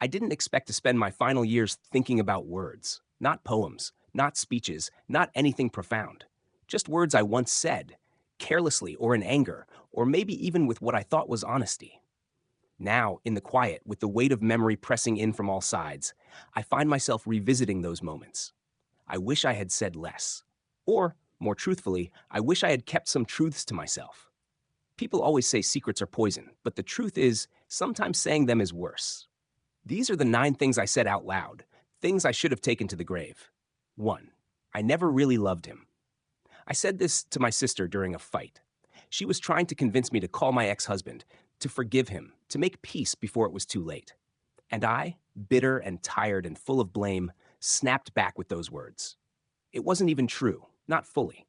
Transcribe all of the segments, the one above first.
I didn't expect to spend my final years thinking about words, not poems, not speeches, not anything profound. Just words I once said, carelessly or in anger, or maybe even with what I thought was honesty. Now, in the quiet, with the weight of memory pressing in from all sides, I find myself revisiting those moments. I wish I had said less. Or, more truthfully, I wish I had kept some truths to myself. People always say secrets are poison, but the truth is, sometimes saying them is worse. These are the 9 things I said out loud, things I should have taken to the grave. 1. I never really loved him. I said this to my sister during a fight. She was trying to convince me to call my ex-husband, to forgive him, to make peace before it was too late. And I, bitter and tired and full of blame, snapped back with those words. It wasn't even true, not fully.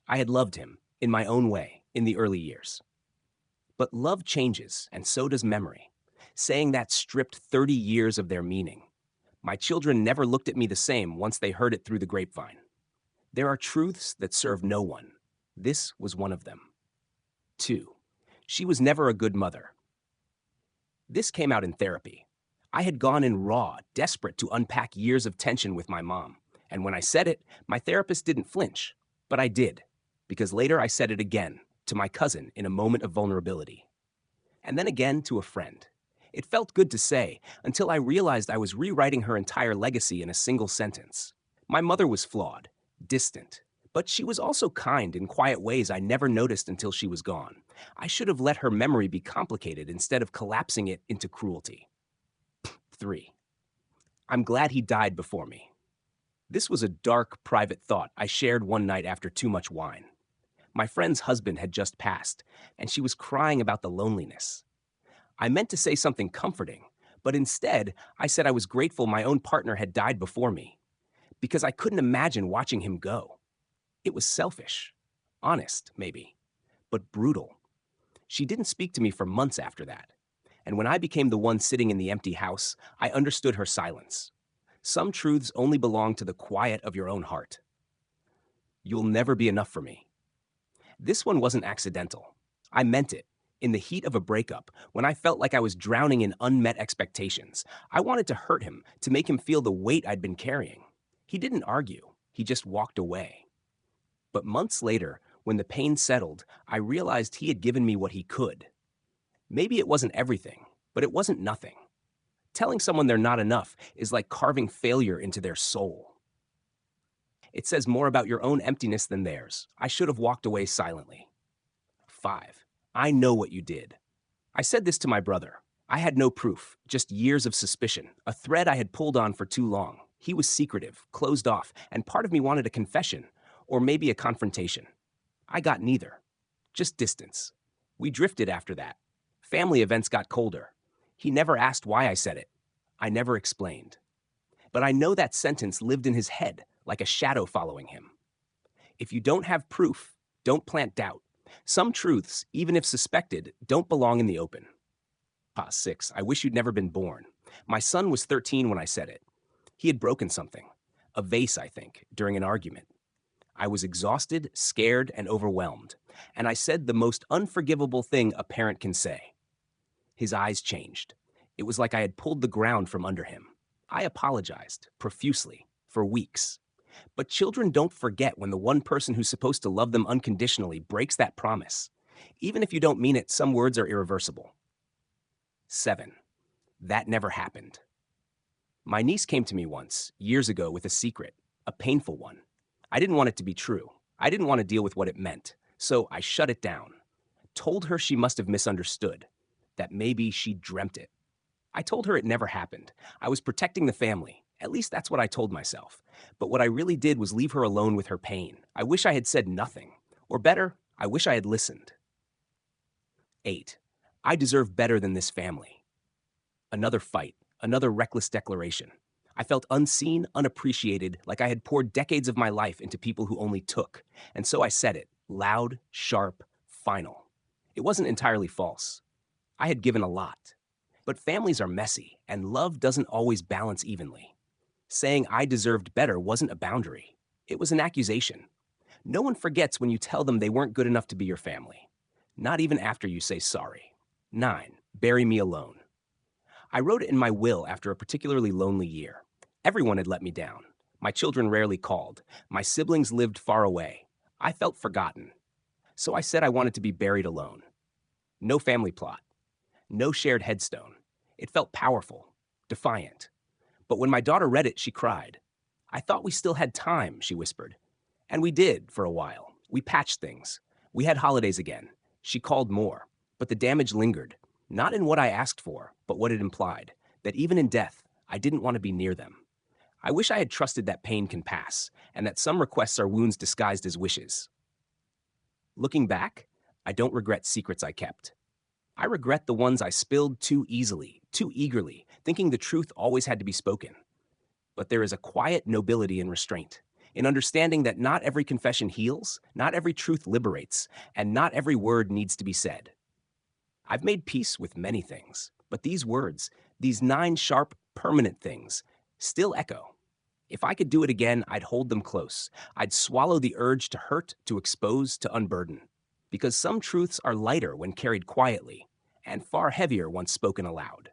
I had loved him, in my own way, in the early years. But love changes, and so does memory. Saying that stripped 30 years of their meaning. My children never looked at me the same once they heard it through the grapevine. There are truths that serve no one. This was one of them. 2. She was never a good mother. This came out in therapy. I had gone in raw, desperate to unpack years of tension with my mom. And when I said it, my therapist didn't flinch. But I did, because later I said it again, to my cousin in a moment of vulnerability. And then again to a friend. It felt good to say, until I realized I was rewriting her entire legacy in a single sentence. My mother was flawed, distant, but she was also kind in quiet ways I never noticed until she was gone. I should have let her memory be complicated instead of collapsing it into cruelty. 3. I'm glad he died before me. This was a dark, private thought I shared one night after too much wine. My friend's husband had just passed, and she was crying about the loneliness. I meant to say something comforting, but instead, I said I was grateful my own partner had died before me, because I couldn't imagine watching him go. It was selfish, honest, maybe, but brutal. She didn't speak to me for months after that, and when I became the one sitting in the empty house, I understood her silence. Some truths only belong to the quiet of your own heart. You'll never be enough for me. This one wasn't accidental. I meant it. In the heat of a breakup, when I felt like I was drowning in unmet expectations, I wanted to hurt him, to make him feel the weight I'd been carrying. He didn't argue. He just walked away. But months later, when the pain settled, I realized he had given me what he could. Maybe it wasn't everything, but it wasn't nothing. Telling someone they're not enough is like carving failure into their soul. It says more about your own emptiness than theirs. I should have walked away silently. 5. I know what you did. I said this to my brother. I had no proof, just years of suspicion, a thread I had pulled on for too long. He was secretive, closed off, and part of me wanted a confession, or maybe a confrontation. I got neither. Just distance. We drifted after that. Family events got colder. He never asked why I said it. I never explained. But I know that sentence lived in his head, like a shadow following him. If you don't have proof, don't plant doubt. Some truths, even if suspected, don't belong in the open. 6. I wish you'd never been born. My son was 13 when I said it. He had broken something. A vase, I think, during an argument. I was exhausted, scared, and overwhelmed. And I said the most unforgivable thing a parent can say. His eyes changed. It was like I had pulled the ground from under him. I apologized, profusely, for weeks. But children don't forget when the one person who's supposed to love them unconditionally breaks that promise. Even if you don't mean it, some words are irreversible. 7. That never happened. My niece came to me once, years ago, with a secret, a painful one. I didn't want it to be true. I didn't want to deal with what it meant, so I shut it down. Told her she must have misunderstood, that maybe she dreamt it. I told her it never happened. I was protecting the family. At least that's what I told myself. But what I really did was leave her alone with her pain. I wish I had said nothing. Or better, I wish I had listened. 8. I deserve better than this family. Another fight, another reckless declaration. I felt unseen, unappreciated, like I had poured decades of my life into people who only took. And so I said it, loud, sharp, final. It wasn't entirely false. I had given a lot. But families are messy, and love doesn't always balance evenly. Saying I deserved better wasn't a boundary. It was an accusation. No one forgets when you tell them they weren't good enough to be your family. Not even after you say sorry. 9. Bury me alone. I wrote it in my will after a particularly lonely year. Everyone had let me down. My children rarely called. My siblings lived far away. I felt forgotten. So I said I wanted to be buried alone. No family plot. No shared headstone. It felt powerful, defiant. But when my daughter read it, she cried. I thought we still had time, she whispered. And we did for a while. We patched things. We had holidays again. She called more. But the damage lingered, not in what I asked for, but what it implied, that even in death, I didn't want to be near them. I wish I had trusted that pain can pass, and that some requests are wounds disguised as wishes. Looking back, I don't regret secrets I kept. I regret the ones I spilled too easily, too eagerly, thinking the truth always had to be spoken. But there is a quiet nobility in restraint, in understanding that not every confession heals, not every truth liberates, and not every word needs to be said. I've made peace with many things, but these words, these 9 sharp, permanent things, still echo. If I could do it again, I'd hold them close. I'd swallow the urge to hurt, to expose, to unburden. Because some truths are lighter when carried quietly, and far heavier once spoken aloud.